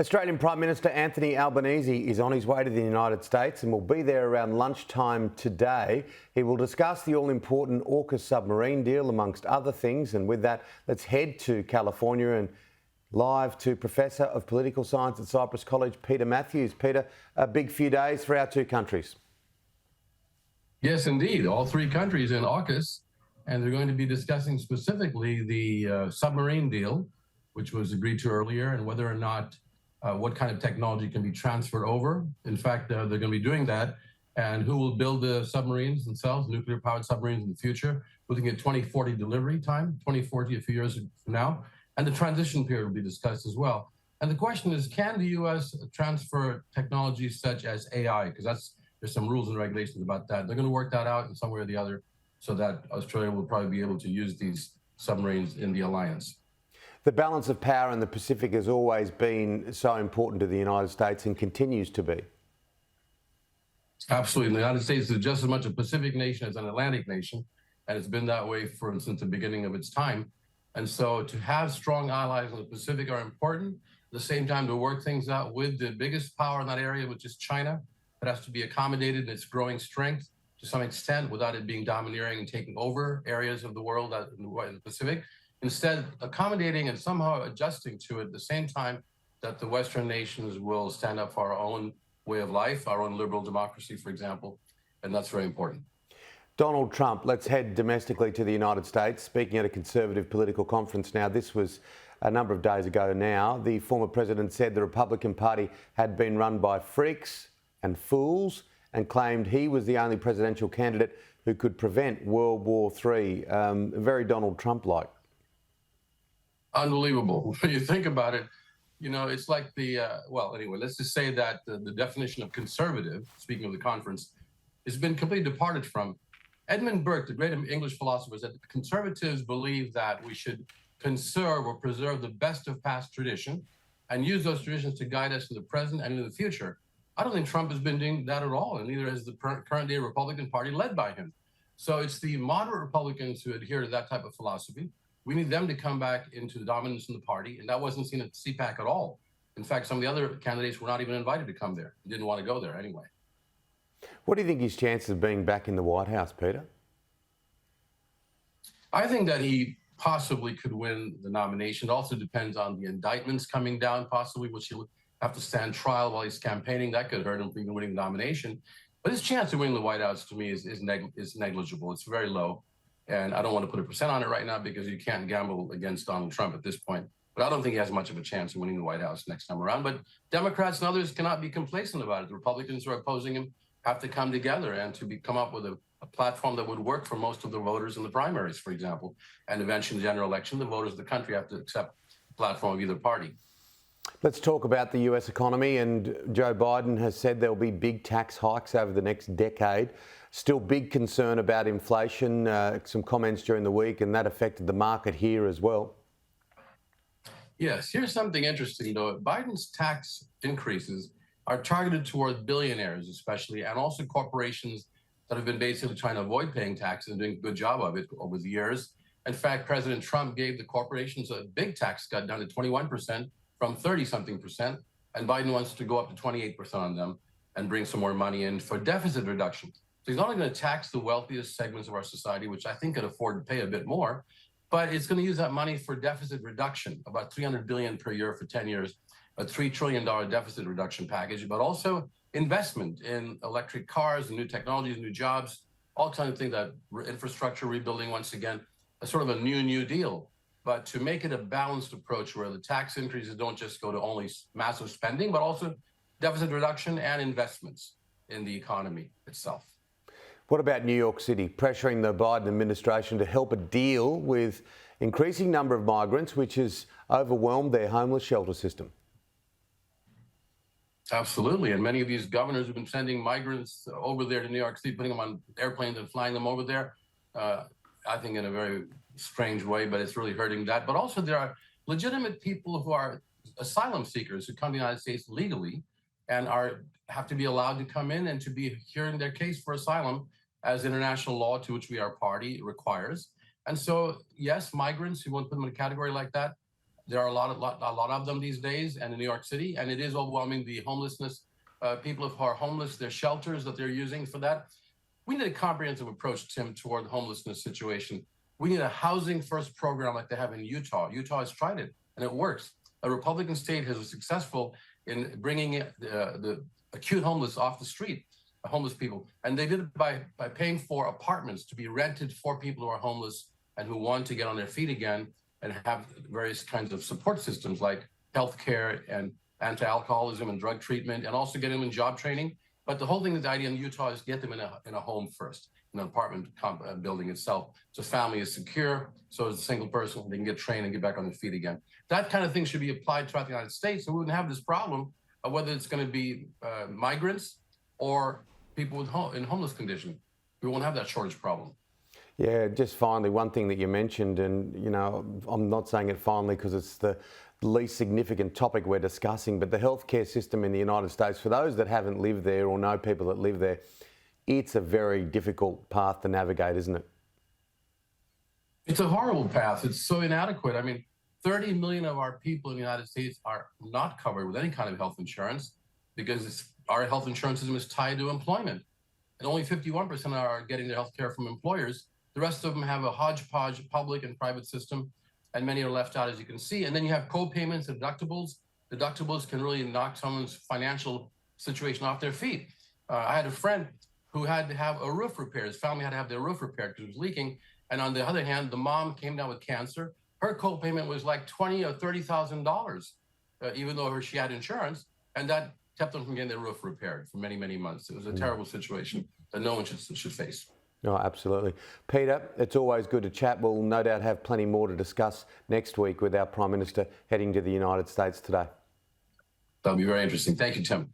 Australian Prime Minister Anthony Albanese is on his way to the United States and will be there around lunchtime today. He will discuss the all-important AUKUS submarine deal, amongst other things. And with that, let's head to California and live to Professor of Political Science at Cypress College, Peter Mathews. Peter, a big few days for our two countries. Yes, indeed. All three countries in AUKUS, and they're going to be discussing specifically the submarine deal, which was agreed to earlier, and whether or not what kind of technology can be transferred over. In fact, they're going to be doing that, and who will build the submarines themselves, nuclear-powered submarines in the future, looking at 2040 delivery time, 2040, a few years from now, and the transition period will be discussed as well. And the question is, can the U.S. transfer technologies such as AI? Because there's some rules and regulations about that. They're going to work that out in some way or the other so that Australia will probably be able to use these submarines in the alliance. The balance of power in the Pacific has always been so important to the United States and continues to be. Absolutely. The United States is just as much a Pacific nation as an Atlantic nation, and it's been that way since the beginning of its time. And so to have strong allies in the Pacific are important. At the same time, to work things out with the biggest power in that area, which is China, that has to be accommodated in its growing strength to some extent without it being domineering and taking over areas of the world in the Pacific. Instead, accommodating and somehow adjusting to it at the same time that the Western nations will stand up for our own way of life, our own liberal democracy, for example, and that's very important. Donald Trump, let's head domestically to the United States. Speaking at a Conservative political conference now, this was a number of days ago now, the former president said the Republican Party had been run by freaks and fools and claimed he was the only presidential candidate who could prevent World War III. Very Donald Trump-like. Unbelievable. When you think about it, you know, it's like well, anyway, let's just say that the definition of conservative, speaking of the conference, has been completely departed from. Edmund Burke, the great English philosopher, said that conservatives believe that we should conserve or preserve the best of past tradition and use those traditions to guide us in the present and in the future. I don't think Trump has been doing that at all, and neither has the current day Republican Party led by him. So it's the moderate Republicans who adhere to that type of philosophy. We need them to come back into the dominance in the party, and that wasn't seen at CPAC at all. In fact, some of the other candidates were not even invited to come there. They didn't want to go there anyway. What do you think his chances of being back in the White House, Peter? I think that he possibly could win the nomination. It also depends on the indictments coming down, possibly, which he'll have to stand trial while he's campaigning. That could hurt him from even winning the nomination. But his chance of winning the White House, to me, is negligible. It's very low. And I don't want to put a percent on it right now because you can't gamble against Donald Trump at this point. But I don't think he has much of a chance of winning the White House next time around. But Democrats and others cannot be complacent about it. The Republicans who are opposing him have to come together and to come up with a platform that would work for most of the voters in the primaries, for example. And eventually in the general election, the voters of the country have to accept the platform of either party. Let's talk about the US economy. And Joe Biden has said there will be big tax hikes over the next decade. Still big concern about inflation, some comments during the week, and that affected the market here as well. Yes, here's something interesting, though. Biden's tax increases are targeted toward billionaires, especially, and also corporations that have been basically trying to avoid paying taxes and doing a good job of it over the years. In fact, President Trump gave the corporations a big tax cut down to 21% from 30-something%, and Biden wants to go up to 28% on them and bring some more money in for deficit reduction. So he's not only going to tax the wealthiest segments of our society, which I think can afford to pay a bit more, but it's going to use that money for deficit reduction, about $300 billion per year for 10 years, a $3 trillion deficit reduction package, but also investment in electric cars and new technologies, new jobs, all kinds of things, that infrastructure rebuilding, once again, a sort of a new deal. But to make it a balanced approach where the tax increases don't just go to only massive spending, but also deficit reduction and investments in the economy itself. What about New York City, pressuring the Biden administration to help it deal with increasing number of migrants, which has overwhelmed their homeless shelter system? Absolutely. And many of these governors have been sending migrants over there to New York City, putting them on airplanes and flying them over there, I think in a very strange way, but it's really hurting that. But also there are legitimate people who are asylum seekers who come to the United States legally and have to be allowed to come in and to be hearing their case for asylum as international law, to which we are party, requires. And so, yes, migrants, you want to put them in a category like that, There are a lot of them these days, and in New York City, and it is overwhelming. The homelessness, people who are homeless, their shelters that they're using for that. We need a comprehensive approach, Tim, toward the homelessness situation. We need a housing first program like they have in Utah. Utah has tried it, and it works. A Republican state has been successful in bringing the acute homeless off the street, homeless people. And they did it by paying for apartments to be rented for people who are homeless and who want to get on their feet again and have various kinds of support systems like healthcare and anti-alcoholism and drug treatment, and also get them in job training. But the whole thing, the idea in Utah is get them in a home first, in an apartment building itself. So family is secure, so as a single person, they can get trained and get back on their feet again. That kind of thing should be applied throughout the United States, and we wouldn't have this problem of whether it's going to be migrants or people in homeless condition. We won't have that shortage problem. Yeah, just finally, one thing that you mentioned, and you know, I'm not saying it finally because it's the least significant topic we're discussing, but the healthcare system in the United States, for those that haven't lived there or know people that live there, it's a very difficult path to navigate, isn't it? It's a horrible path. It's so inadequate. I mean, 30 million of our people in the United States are not covered with any kind of health insurance because our health insurance system is tied to employment. And only 51% are getting their health care from employers. The rest of them have a hodgepodge public and private system, and many are left out, as you can see. And then you have co-payments and deductibles. Deductibles can really knock someone's financial situation off their feet. I had a friend who had to have a roof repaired. His family had to have their roof repaired because it was leaking. And on the other hand, the mom came down with cancer. Her co-payment was like $20,000 or $30,000, even though she had insurance, and that kept them from getting their roof repaired for many, many months. It was a terrible situation that no one should face. No, absolutely. Peter, it's always good to chat. We'll no doubt have plenty more to discuss next week with our Prime Minister heading to the United States today. That'll be very interesting. Thank you, Tim.